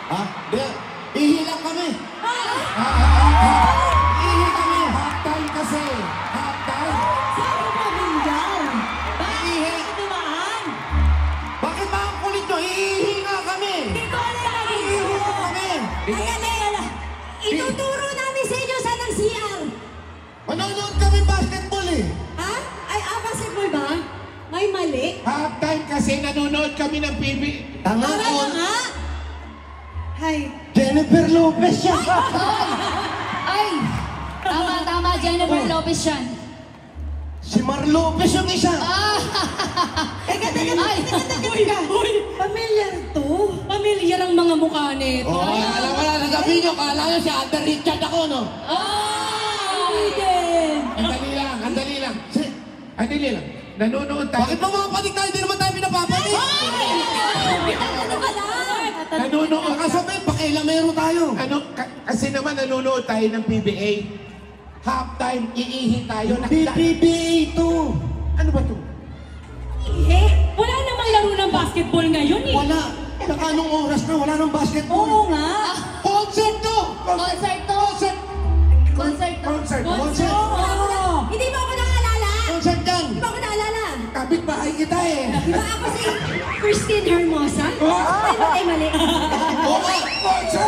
Ha? Di, ihilang kami. Ihi kami. Half time kasi. Half time. Sabi mo din yan. Ihi. Naman. Bakit ba ang kulit nyo? Ihi nga kami. Hindi ko alam. Ihi nga kami. Teka. Ituturo namin sa inyo saan ang CR. Manonood kami basketball eh. Ha? Ay, basketball ba? May mali. Half time kasi nanonood kami ng PB. Tanga Tara ko. na nga. Hay. Jennifer Lopez siya. Ay! Tama, Jennifer Lopez yan. Si Mar Lopez yung isa. Teka. Uy! Familiar to. Familiar ang mga mukha nito. Oh, alam mo na, nasabihin nyo, kala nyo si Under Richard ako, no? Hindi din. Andali lang. Andali lang. Nanonood tayo. Bakit ba mga panig tayo? Hindi naman tayo pinapapanig. Ano ba lang? Nanonood. Baka sabihin, pakilamero tayo. Kasi naman nanonood tayo ng PBA. Half time, iihi tayo. PBA to. Ano ba to? Wala namang laro ng basketball ngayon eh. Wala. Saka anong oras na? Wala nang basketball. Oo nga. Concert to! Concert to. Concert. Oo. Hindi mo ako nakaalala. Concert yan! Hindi mo ako naalala. Kapit bahay kita eh. Di ba ako si Christine Hermosa? Ay, mali. Okay!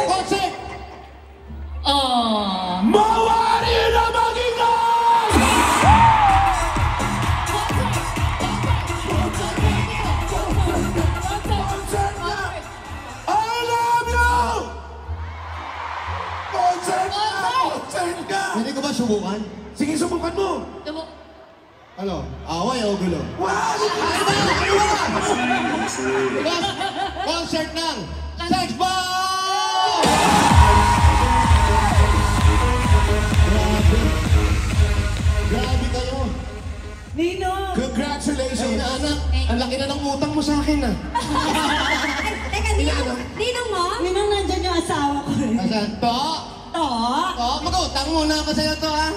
Concert! Mawari na mag-ingay! Concert na! I love you! Concert na! Pwede ko ba subukan? Sige, subukan mo. Ano? Away o gulo? Wow! Concert ng Sex Bomb! Grabe kayo. Nino. Congratulations! Anak, ang laki na ng utang mo sa akin ah. Teka, Ninong mo? Ninong nandyan yung asawa ko rin. Asan? To? To? Mag-utang muna ako sa'yo to ah.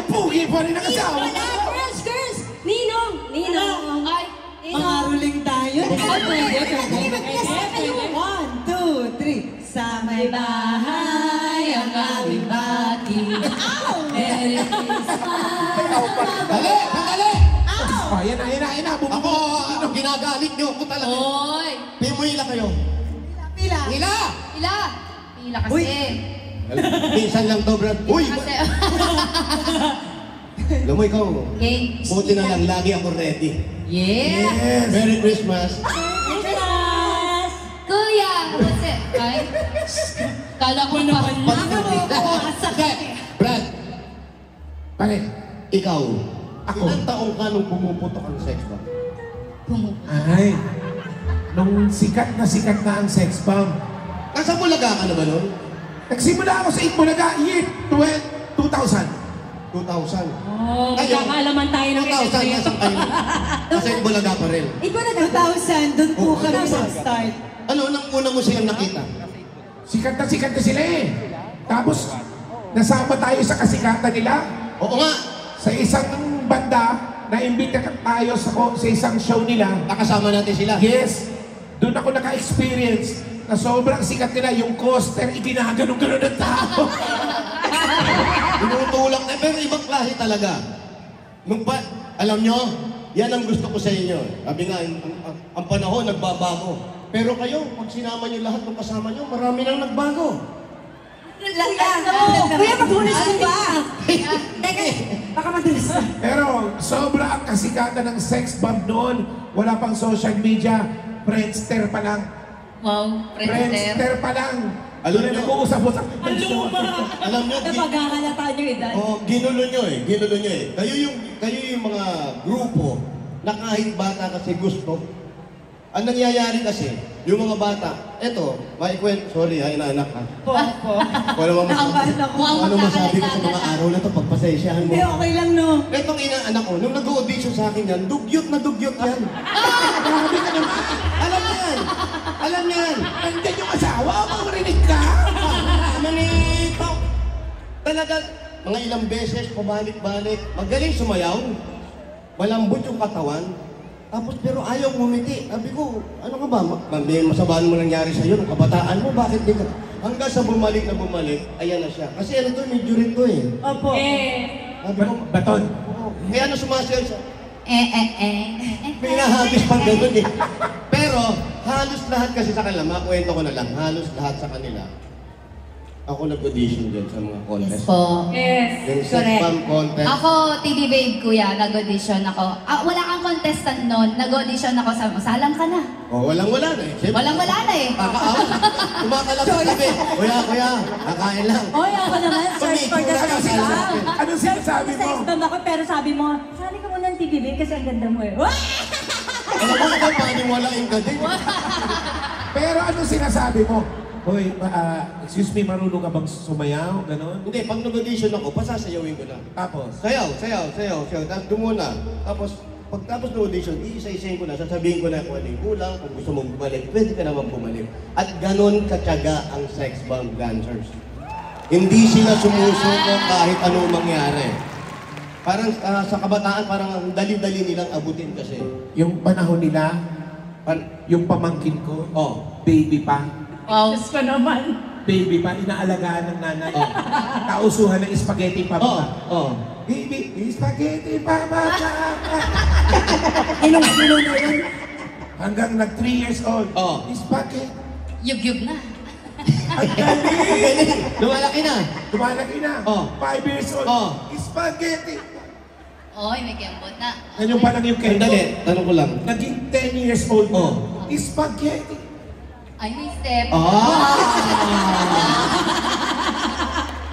Pugi pa rin ang asawa. Wala, girls! Ninong! Ay! Mga ruling tayo. Pwede. 1, 2, 3. Sa may bahay ang aming bati. Merry Christmas! Dali! Dali! Oh, yan na. Ako, ginagalit niyo ako talaga. Oy! Pimoy lang kayo. Pila! Hila! Pila kasi. Minsan lang to, Brad. Uy! Kasi, Alam mo ikaw, okay. buti na lang, lagi ako ready. Yeah! Yes! Merry Christmas! Christmas! Kuya! Kasi, ay, kala ko naman Hindi, Brad, Pare, ikaw, Ako? ilang taong ka nung pumuputok ang sex ba? ay, nung sikat na ang sex bomb. Nasa Bulaga ka na ba nun? Nagsimula ako sa Itbulaga, year 2000. 2000. Oh, magkakaalaman tayo ng 2000, nasan kayo? Nasa Bulaga pa rin. Iba na 2,000, doon po kami mag-start. Ano, nang una mo siyang nakita? Sikat na sila eh. Tapos, nasama tayo sa kasikatan nila. Oo nga, Sa isang banda, naimbita tayo sa isang show nila. nakasama natin sila. Yes, doon ako naka-experience na sobrang sikat nila. Yung coaster, iginaganon-ganon ng tao. Tinutulak na, pero ibang klase talaga. Alam nyo, yan ang gusto ko sa inyo. Sabi nga, ang panahon nagbabago. Pero kayo, pag sinama nyo lahat ng kasama nyo, marami nang nagbago. Kuya, maghunas ko ba? Teka, baka madulas na. Pero sobra ang kasikatan ng sex bomb noon. Wala pang social media. Friendster pa lang. Wow, Friendster pa lang. Alam Doon na nyo- nag-uusap-usap. Alam nyo, Napaghahalata niyo edad. ginulo nyo eh. Kayo yung mga grupo na kahit bata kasi gusto. Ang nangyayari kasi, yung mga bata, eto, maikwento, sorry ha, inaanak ha. Wala mo ano masabi ko sa mga araw na to, pagpasensyahan mo. Hindi, okay lang no. Etong inaanak ko, nung nag-audition sa akin yan, dugyot na dugyot yan. Grabe ka naman. Alam niya yan. Alam niya yan. Nandiyan yung asawa, marinig ka. Manito. Talaga, mga ilang beses, pabalik-balik. Magaling sumayaw. Malambot yung katawan. Tapos pero ayaw ngumiti. Sabi ko, ano ka ba? May masabaan mo nangyari sa'yo nung kabataan mo, bakit di ka? Hanggang sa bumalik na bumalik, ayan na siya. Kasi ano to, medyo rin to eh. Opo. Sabi ko, Baton. oo. Kaya ano sumasayaw siya? Pinahagis pang gano'n eh. Pero halos lahat kasi sa kanila, makwento ko na lang, halos lahat sa kanila, ako nag-audition dyan sa mga Yes contest. po. Yung sex Correct. bomb contest. Ako, TV Babe kuya, nag-audition ako. Wala kang contestant noon, nag-audition ako sa salang ka na. Oh, walang-wala na eh. Siyempre, Walang-wala na eh. kakaawa. Kumakalap sa tabi. Kuya, kakain lang. Oy, ako naman, search for the Pamikura ka sex sa bomb. Anong sinasabi Sex mo? bomb ako, pero sabi mo, sali ka muna ng TVB kasi ang ganda mo eh. Wah! Alam mo ikaw, paniwalain ka din. Pero anong sinasabi mo? Hoy, excuse me, marunong ka bang sumayaw? Ganon? Hindi, pag nag-audition ako, pasasayawin ko na. Tapos? Sayaw. Tapos doon muna. Tapos, pagtapos ng audition, iisa-isayin ko na, sasabihin ko na kung ano yung kulang, kung gusto mong bumalik, pwede ka naman bumalik. At ganon katyaga ang sex bomb dancers. Hindi sila sumusuko kahit anong mangyari. Parang sa kabataan, parang ang dali-dali nilang abutin kasi. Yung panahon nila, yung pamangkin ko, baby pa. Wow. Diyos ko naman. Baby pa, inaalagaan ng nanay. Kausuhan ng spaghetti pa ba? Baby, spaghetti pa ba? Ilong-ilong na yun. Hanggang nag 3 years old. Spaghetti. Yug-yug na. Ang galing! Lumalaki na. Tumalaki na. 5 years old. Spaghetti. Oy, may kembot na. Ganyan pa lang yung kendo. Sandali, tanong ko lang. Naging 10 years old na. Spaghetti. Ay, may step.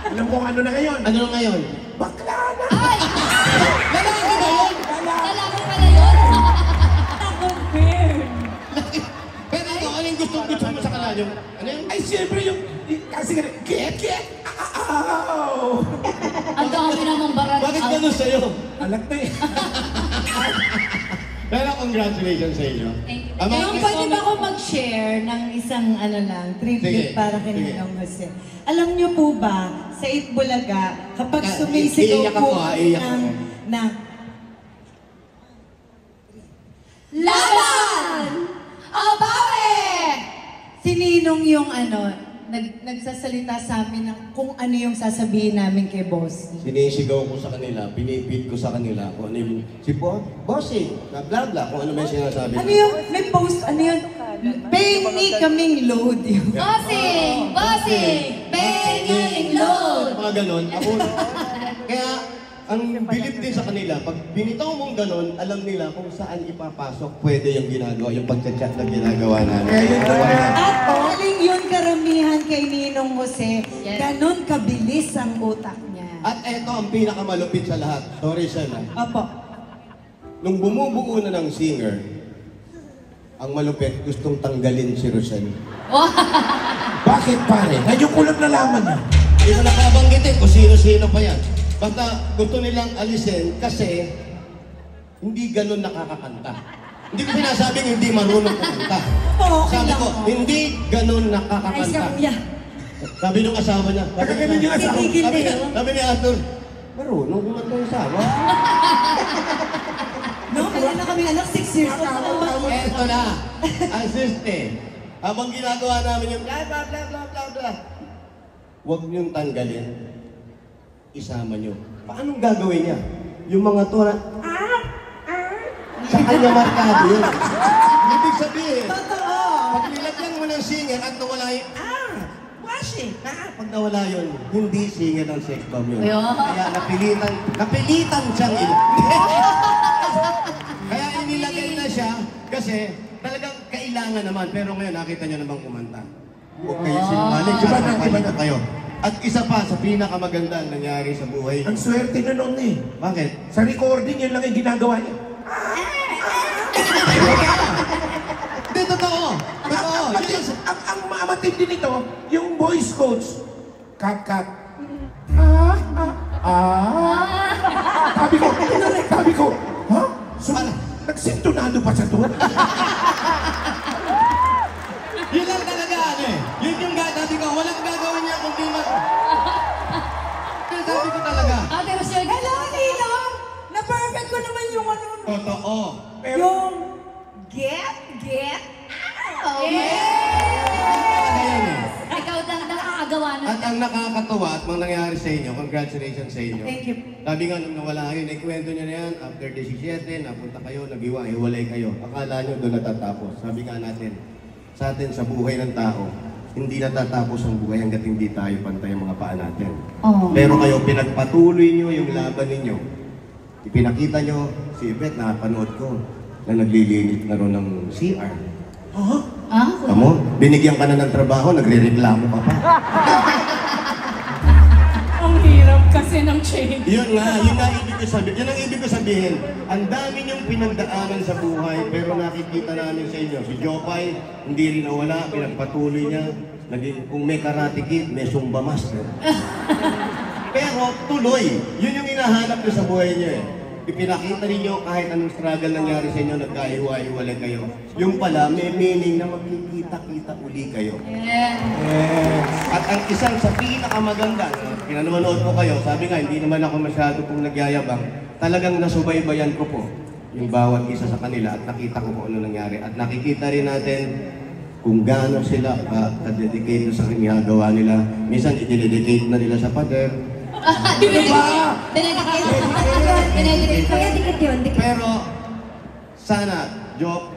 Alam mo kung ano na ngayon? Ano na ngayon? Bakla na! Ay! Lalaki ba yun? Lalaki pala yun. Confirm. Pero ito, ano yung gusto mo sa kanila? Yung, ano yun? Ay, siyempre yung... Kasi ganun, get! Ow! Ang dami namang barat. Bakit ganun sa'yo? Alag na eh. Pero congratulations sa inyo. Thank you. Ama, Yung pwede ba ako mag-share ng isang ano lang, tribute Sige, para kay sige. Ninong Jose? Alam niyo po ba, sa Itbulaga, kapag sumisigaw iiyak po ako, iiyak ng, ako. ng Laban! Abawe! si Ninong yung ano, nagsasalita sa amin ng kung ano yung sasabihin namin kay boss. sinisigaw ko sa kanila, pinipid ko sa kanila kung ano yung, bossing, blah blah, kung ano may sinasabi. Ano yung, may post, ano yun? Pay me kaming load yun. Bossing! Bossing! Banging load! Mga ganon, ako, kaya, ang bilib din sa kanila, pag binitaw mong ganon, alam nila kung saan ipapasok pwede yung ginagawa, yung pagchat-chat na ginagawa namin. Kaya yun At galing yun karamihan kay Ninong Jose, Yes. ganon kabilis ang utak niya. At eto ang pinakamalupit sa lahat. Sorry, Sen. Opo. Nung bumubuo na ng singer, ang malupit gustong tanggalin si Rosel. Wow! Bakit pare? Ngayon ko lang nalaman niya. Hindi ko nakabanggitin kung sino-sino pa yan. Basta gusto nilang alisin kasi hindi ganun nakakakanta. Hindi ko sinasabing hindi marunong kumanta. Oo, okay Sabi lang ko, po. hindi ganun Ayos ka, nakakakanta. kuya. Sabi nung asawa niya. Nakaganon yung asawa. Sabi ni Arthur, marunong kumanta yung asawa. No, wala na kami anak, 6 years old. Eto na, ang system. Habang ginagawa namin yung blah blah blah blah blah blah. Huwag niyong tanggalin. Isama niyo. Paanong gagawin niya? Yung mga tura, sa kanya markado yun. Ibig sabihin, Totoo. pag nilagyan mo ng singer at nawala yung, washing, pag nawala yun, hindi singer ng sex bomb yun. Ayun. Kaya napilitan siyang Kaya inilagay na siya kasi talagang kailangan naman. Pero ngayon nakita niyo namang kumanta. Huwag kayo sinungaling, Iba na, sasampaling iba na. ko kayo. At isa pa sa pinakamaganda nangyari sa buhay Ang niyo. swerte na noon eh. Bakit? Sa recording, yun lang yung ginagawa niya. Hindi, totoo. Totoo. At ang matindi nito, yung voice coach, cut. Sabi ko, ha? So, nagsintonado pa sa tuwa. Yun lang talaga, ano eh. Yun yung sabi ko, walang gagawin niya kung di mag... Kaya sabi ko talaga, Ate Rochelle, Hello, Ninong! Na-perfect ko naman yung ano. totoo. Pero, Yung Get out! Ayun eh. Ikaw lang nakakagawa ng... At ang nakakatawa at mga nangyari sa inyo, congratulations sa inyo. Thank you. Sabi nga nung nawala kayo, naikwento nyo na yan, after 17, napunta kayo, hiwalay kayo. Akala nyo doon natatapos. Sabi nga natin, sa atin, sa buhay ng tao, hindi natatapos ang buhay hanggat hindi tayo pantay ang mga paa natin. Oh. Pero kayo, pinagpatuloy nyo yung laban ninyo. Ipinakita nyo, si Yvette, nakapanood ko, na naglililit na ron ng CR. Ah? Tamo, binigyan ka na ng trabaho, nagre-reklamo ka pa. Ang hirap kasi ng change. Yun nga ibig ko sabihin. Yun ang ibig ko sabihin. Ang dami niyong pinagdaanan sa buhay, pero nakikita namin sa inyo. Si Jopay, hindi rin nawala, pinagpatuloy niya. Kung may karate kid, may zumba master. Pero tuloy, yun yung hinahanap niyo sa buhay niyo eh. Ipinakita ninyo kahit anong struggle nangyari sa inyo, nagkahiwa-hiwalay kayo. Yung pala, may meaning na magkikita-kita uli kayo. Yeah. At ang isang sa pinakamaganda, pinanonood ko kayo, sabi nga, hindi naman ako masyado pong nagyayabang, talagang nasubaybayan ko po yung bawat isa sa kanila at nakita ko kung ano nangyari. At nakikita rin natin kung gaano sila ka-dedicate sa ginagawa nila. Minsan, i-dedicate na nila sa pader. Pero, sana, Job,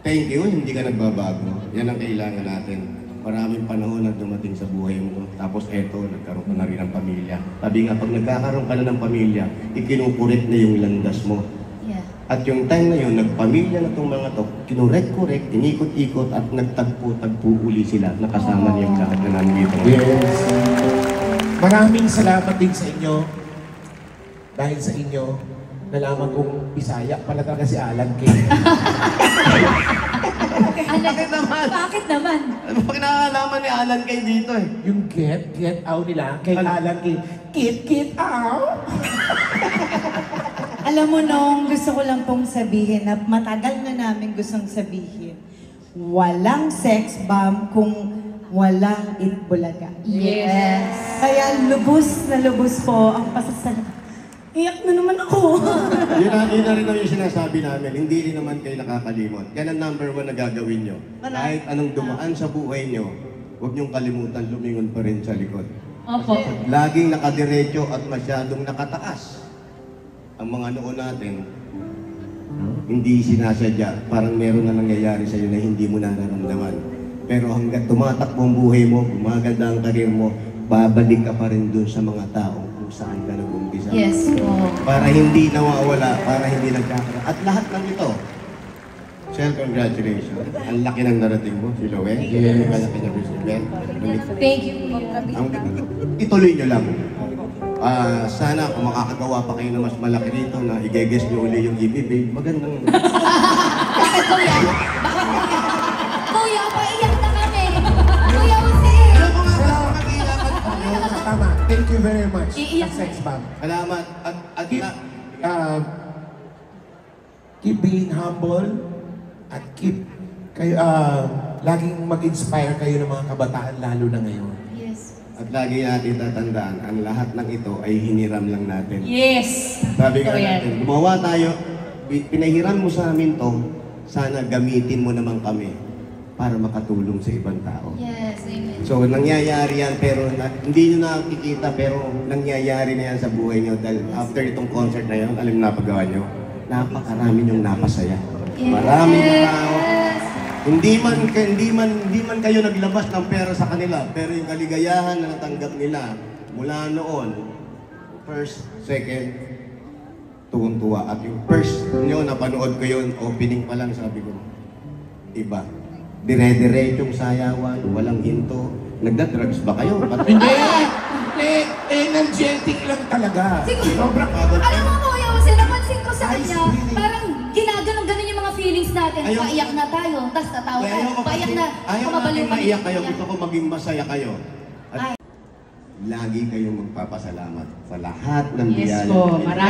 thank you, hindi ka nagbabago. Yan ang kailangan natin. Maraming panahon na dumating sa buhay mo. Tapos eto, nagkaroon ka na rin ng pamilya. Sabi nga, pag nagkakaroon ka na ng pamilya, ikinukurit na yung landas mo. Yeah. At yung time na yun, nagpamilya na itong mga to, kinurek-kurek, inikot-ikot, at nagtagpo-tagpo uli sila. Nakasama niya yung lahat na nandito. Yes. Maraming salamat din sa inyo. Dahil sa inyo, nalaman kong Bisaya pala talaga si Alan K. Bakit naman? Bakit naman? Ano ba kinakalaman ni Alan kay dito eh? Yung get out nila kay Alan K. Get out! Alam mo nung gusto ko lang pong sabihin na matagal na namin gustong sabihin, walang sex bomb kung walang itbulaga. Yes. Kaya lubos na lubos po ang pasasalamat. Iyak na naman ako. Yun na rin yung sinasabi namin, hindi rin naman kayo nakakalimot. Yan ang number 1 na gagawin nyo. Kahit anong dumaan sa buhay nyo, huwag nyong kalimutan lumingon pa rin sa likod. Opo. Laging nakadiretso at masyadong nakataas. Ang mga noon natin, hindi sinasadya. Parang meron na nangyayari sa'yo na hindi mo nararamdaman. Pero hanggat tumatakbo ang buhay mo, gumaganda ang karir mo, babalik ka pa rin dun sa mga tao kung saan ka nag-umpisa. Yes po. Para hindi nawawala, para hindi nagkakaroon. At lahat ng ito, Shell, congratulations. Ang laki ng narating mo, si Loe. Yes. Ang laki na si Ben. Thank you po. Ituloy nyo lang. Sana kung makakagawa pa kayo na mas malaki rito na i-guess nyo uli yung EBB, magandang... Bakit kuya? Kuya, paiyak na kami. Kuya Jose. Tama. Thank you very much. Iiyak sa sex bomb. Salamat. At Keep being humble at keep kayo laging mag-inspire kayo ng mga kabataan lalo na ngayon. Yes. At lagi natin tatandaan, ang lahat ng ito ay hiniram lang natin. Yes. Sabi nga Totoo yan. natin, gumawa tayo, pinahiram mo sa amin to, sana gamitin mo naman kami para makatulong sa ibang tao. Yes, amen. So, nangyayari yan, pero hindi nyo nakikita, pero nangyayari na yan sa buhay nyo. Dahil after itong concert na yun, alam na paggawa nyo, napakarami nyong napasaya. Yes. Maraming tao. Hindi man kayo naglabas ng pera sa kanila, pero yung kaligayahan na natanggap nila mula noon, first, second, tuwang-tuwa. At yung first nyo, napanood ko yun, opening pa lang, sabi ko, iba. Dire-direchong sayawan, walang hinto. Nagda-drugs ba kayo? Hindi! Energetic lang talaga. Sobrang Alam mo Kuya Jose, napansin ko sa kanya, parang ginaganon-ganon yung mga feelings natin. Ayaw- Paiyak na tayo, tapos tatawa Kaya tayo. Paiyak na, ayaw kumabaliw natin kami. maiyak kayo, gusto ko maging masaya kayo. At lagi kayong magpapasalamat sa lahat ng biyaya.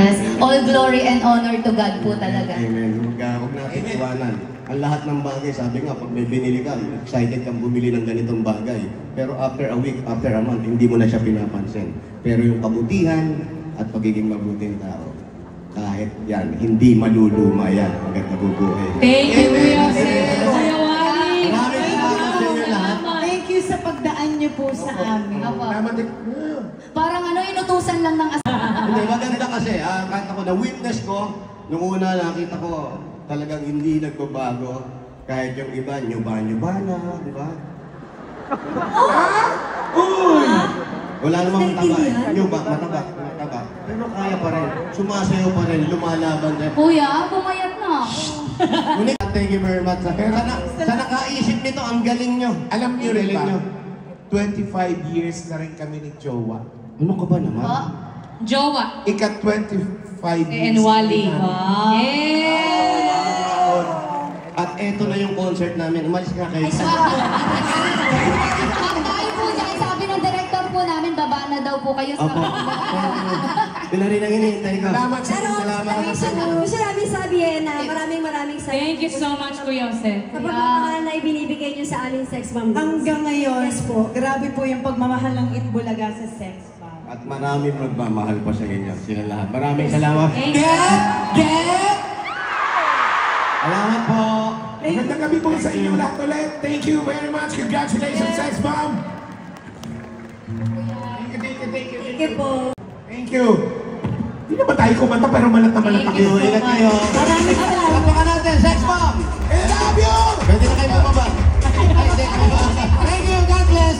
Yes. All glory and honor to God po talaga. Amen. Huwag natin iwanan. Ang lahat ng bagay, sabi nga, pag may binili ka, excited kang bumili ng ganitong bagay. Pero after a week, after a month, hindi mo na siya pinapansin. Pero yung kabutihan at pagiging mabuting tao, kahit yan, hindi maluluma yan hanggang nabubuhay. Thank you, Kuya Sir. Maraming Kuya Wally. salamat sa inyo lahat. Thank you sa pagdaan niyo po sa amin. Opo. Salamat din. Parang ano, inutusan lang ng Hindi, maganda kasi, kahit ako na-witness ko, nung una nakita ko, talagang hindi nagbabago. Kahit yung iba, nyuba na, di ba? Uy! Wala namang mataba. Nyuba, mataba. Pero kaya pa rin. Sumasayaw pa rin, lumalaban rin. Kuya, pumayat na ako. Ngunit, thank you very much. Sa nakaisip nito, ang galing nyo. Alam niyo rin Galing ba, nyo. 25 years na rin kami ni Jowa. Ano ka ba naman? Ha? Jowa. Ika-25 And years. Wally. na. Wow. Yeah. At eto na yung concert namin. Umalis ka kayo. Ang dahil po dyan, sabi ng director po namin, baba na daw po kayo sa... Opo. Yun na rin ang hinihintay ko. Salamat sa Pero, Salamat. gusto namin sabihin na maraming salamat. Thank you so much, Kuya Jose. Sa pagmamahal na ibinibigay niyo sa aming sex bomb. Hanggang ngayon Yes po. grabe po yung pagmamahal ng Itbulaga sa sex bomb. At maraming magmamahal pa sa inyo. Sila lahat. Maraming salamat. Thank you. Salamat po. Magandang gabi po sa inyo lahat ulit. Thank you very much. Congratulations, Sex Bomb. Thank you po. Thank you. Hindi na ba tayo kumanta pero malat na malat Thank you. ako. Ingat kayo. Maraming salamat. Tapakan natin. Sex bomb! I love you! Pwede na kayo bumaba. Thank you. God bless.